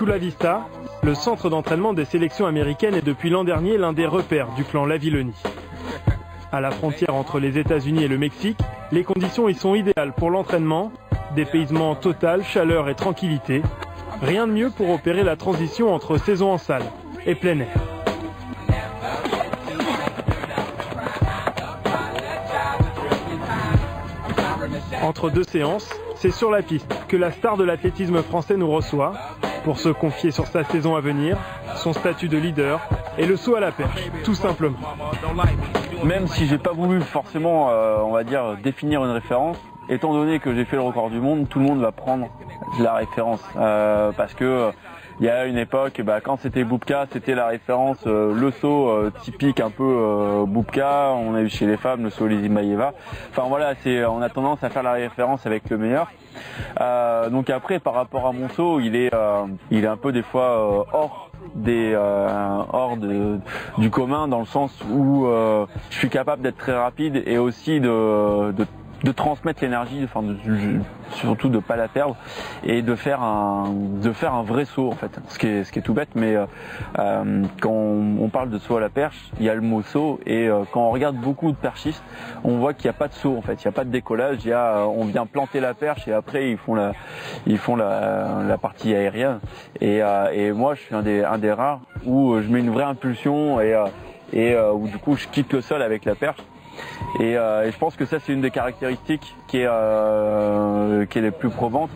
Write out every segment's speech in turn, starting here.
Chula Vista, le centre d'entraînement des sélections américaines est depuis l'an dernier l'un des repères du clan Lavillenie. À la frontière entre les États-Unis et le Mexique, les conditions y sont idéales pour l'entraînement, dépaysement total, chaleur et tranquillité. Rien de mieux pour opérer la transition entre saison en salle et plein air. Entre deux séances, c'est sur la piste que la star de l'athlétisme français nous reçoit pour se confier sur sa saison à venir, son statut de leader et le saut à la perche, tout simplement. Même si j'ai pas voulu forcément, on va dire, définir une référence, étant donné que j'ai fait le record du monde, tout le monde va prendre la référence. Parce que il y a une époque, quand c'était Boubka, c'était la référence, le saut typique un peu Boubka. On a eu chez les femmes le saut Lizzie Maïeva. Enfin voilà, on a tendance à faire la référence avec le meilleur. Donc après, par rapport à mon saut, il est un peu des fois hors du commun, dans le sens où je suis capable d'être très rapide et aussi de transmettre l'énergie, surtout de pas la perdre et de faire un vrai saut en fait. Ce qui est tout bête, mais quand on parle de saut à la perche, il y a le mot saut et quand on regarde beaucoup de perchistes, on voit qu'il n'y a pas de saut en fait, il n'y a pas de décollage, on vient planter la perche et après ils font la partie aérienne et moi je suis un des rares où je mets une vraie impulsion et où du coup je quitte le sol avec la perche. Et je pense que ça c'est une des caractéristiques qui est les plus probantes.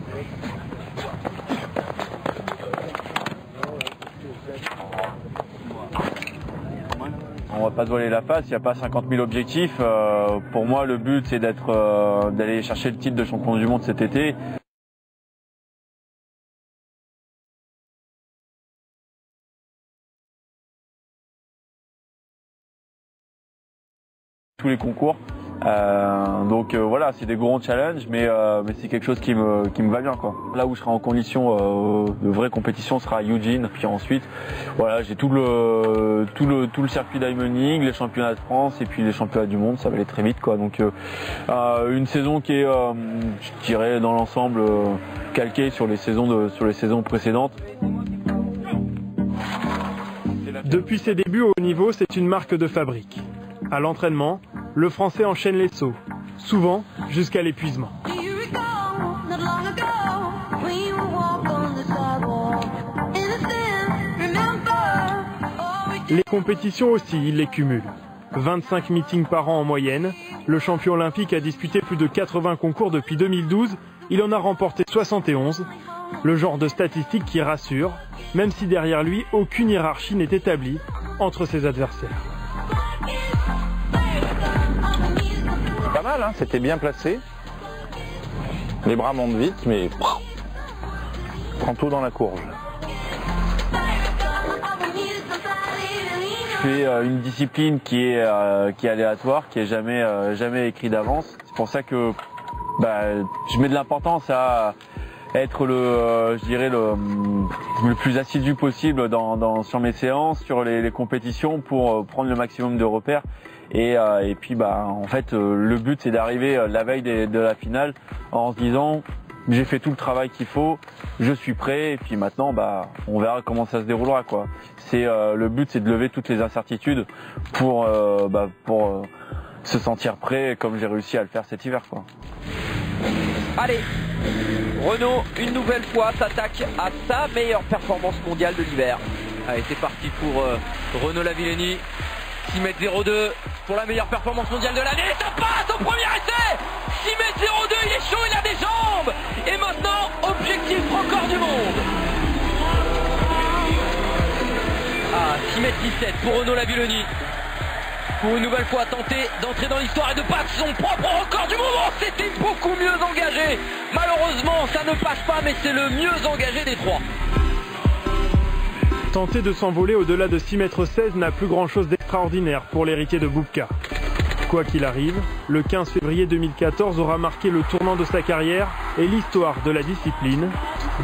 On va pas se voiler la face, il n'y a pas 50 000 objectifs. Pour moi le but c'est d'aller chercher le titre de champion du monde cet été. Tous les concours, donc voilà, c'est des gros challenges, mais c'est quelque chose qui me va bien quoi. Là où je serai en condition de vraie compétition sera à Eugene, puis ensuite voilà, j'ai tout le circuit Diamond League, les championnats de France et puis les championnats du monde, ça va aller très vite quoi. Donc une saison qui est, je dirais dans l'ensemble calquée sur les saisons précédentes. Depuis ses débuts au haut niveau, c'est une marque de fabrique. À l'entraînement, le Français enchaîne les sauts, souvent jusqu'à l'épuisement. Les compétitions aussi, il les cumule. 25 meetings par an en moyenne. Le champion olympique a disputé plus de 80 concours depuis 2012. Il en a remporté 71. Le genre de statistique qui rassure, même si derrière lui, aucune hiérarchie n'est établie entre ses adversaires. Pas mal, hein, c'était bien placé. Les bras montent vite, mais prends tout dans la courge. Je fais une discipline qui est aléatoire, qui est jamais écrite d'avance. C'est pour ça que je mets de l'importance à être le plus assidu possible sur mes séances, sur les compétitions pour prendre le maximum de repères. Et puis en fait le but c'est d'arriver la veille de la finale en se disant j'ai fait tout le travail qu'il faut, je suis prêt et puis maintenant on verra comment ça se déroulera quoi. Le but c'est de lever toutes les incertitudes pour se sentir prêt comme j'ai réussi à le faire cet hiver quoi. Allez, Renaud une nouvelle fois s'attaque à sa meilleure performance mondiale de l'hiver. Allez, c'est parti pour Renaud Lavillenie. 6m02 pour la meilleure performance mondiale de l'année. Ça passe au premier essai. 6m02, il est chaud, il a des jambes. Et maintenant, objectif record du monde. 6m17 pour Renaud Lavillenie. Pour une nouvelle fois tenter d'entrer dans l'histoire et de battre son propre record du monde. Oh, c'était beaucoup mieux engagé. Malheureusement, ça ne passe pas, mais c'est le mieux engagé des trois. Tenter de s'envoler au-delà de 6,16 m n'a plus grand-chose d'extraordinaire pour l'héritier de Boubka. Quoi qu'il arrive, le 15 février 2014 aura marqué le tournant de sa carrière et l'histoire de la discipline.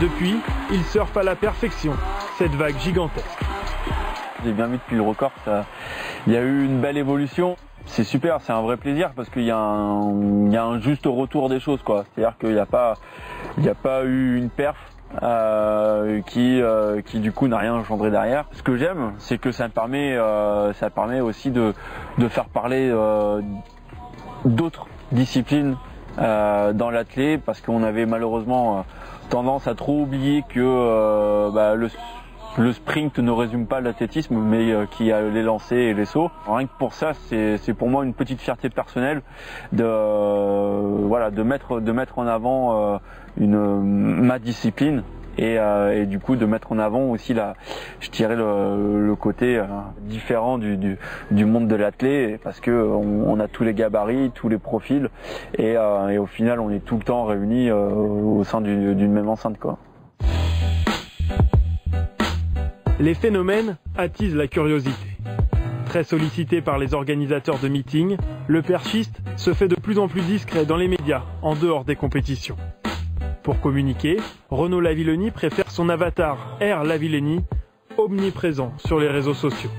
Depuis, il surfe à la perfection cette vague gigantesque. J'ai bien vu depuis le record, il y a eu une belle évolution. C'est super, c'est un vrai plaisir parce qu'il y a un juste retour des choses quoi. C'est-à-dire qu'il n'y a pas eu une perf qui du coup n'a rien engendré derrière. Ce que j'aime, c'est que ça permet aussi de faire parler d'autres disciplines dans l'athlé, parce qu'on avait malheureusement tendance à trop oublier que le sprint ne résume pas l'athlétisme, mais qui a les lancers et les sauts. Rien que pour ça, c'est pour moi une petite fierté personnelle de mettre en avant ma discipline. Et du coup de mettre en avant aussi je dirais le côté différent du monde de l'athlé, parce que on a tous les gabarits, tous les profils, et au final on est tout le temps réunis au sein d'une même enceinte, quoi. Les phénomènes attisent la curiosité. Très sollicité par les organisateurs de meetings, le perchiste se fait de plus en plus discret dans les médias, en dehors des compétitions. Pour communiquer, Renaud Lavillenie préfère son avatar R Lavillenie, omniprésent sur les réseaux sociaux.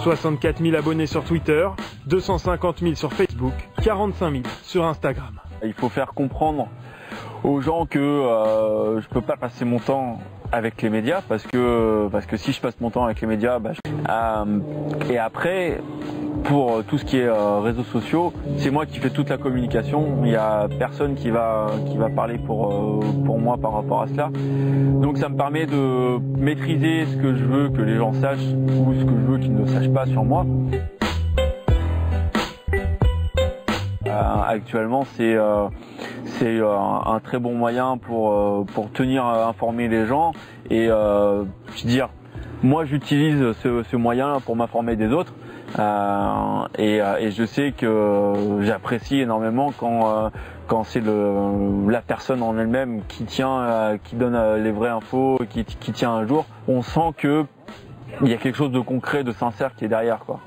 64 000 abonnés sur Twitter, 250 000 sur Facebook, 45 000 sur Instagram. Il faut faire comprendre aux gens que je peux pas passer mon temps avec les médias, parce que si je passe mon temps avec les médias, et après, pour tout ce qui est réseaux sociaux, c'est moi qui fais toute la communication. Il n'y a personne qui va parler pour moi par rapport à cela. Donc ça me permet de maîtriser ce que je veux que les gens sachent, ou ce que je veux qu'ils ne sachent pas sur moi. Actuellement, c'est un très bon moyen pour tenir informés les gens, et je veux dire, moi j'utilise ce moyen pour m'informer des autres, et je sais que j'apprécie énormément quand c'est la personne en elle-même qui donne les vraies infos, qui tient un jour. On sent que il y a quelque chose de concret, de sincère qui est derrière, quoi.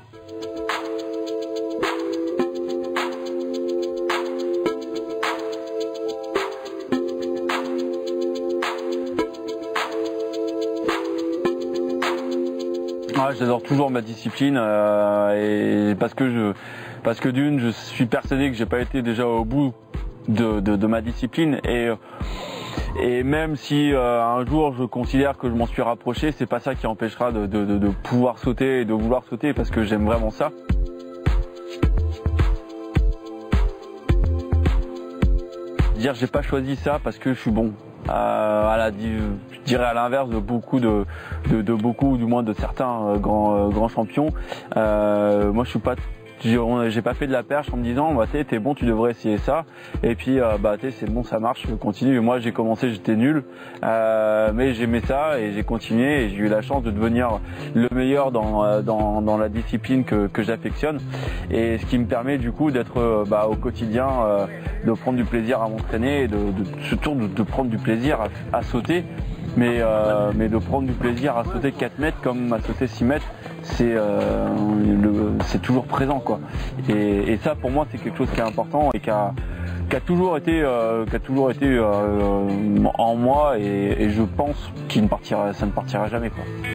J'adore toujours ma discipline, et parce que d'une, je suis persuadé que j'ai pas été déjà au bout de ma discipline, et même si un jour je considère que je m'en suis rapproché, c'est pas ça qui empêchera de pouvoir sauter et de vouloir sauter, parce que j'aime vraiment ça. Dire j'ai pas choisi ça parce que je suis bon. Je dirais à l'inverse de beaucoup beaucoup, du moins de certains grands champions. Moi je suis pas, j'ai pas fait de la perche en me disant t'es bon, tu devrais essayer ça, et puis c'est bon, ça marche, je continue. Et moi j'ai commencé, j'étais nul, mais j'aimais ça et j'ai continué, et j'ai eu la chance de devenir le meilleur dans la discipline que j'affectionne, et ce qui me permet du coup d'être au quotidien, de prendre du plaisir à m'entraîner, et surtout de prendre du plaisir à sauter, mais de prendre du plaisir à sauter 4 mètres comme à sauter 6 mètres, c'est toujours présent, quoi. Et ça pour moi c'est quelque chose qui est important, et qui a toujours été en moi, et je pense ça ne partira jamais, quoi.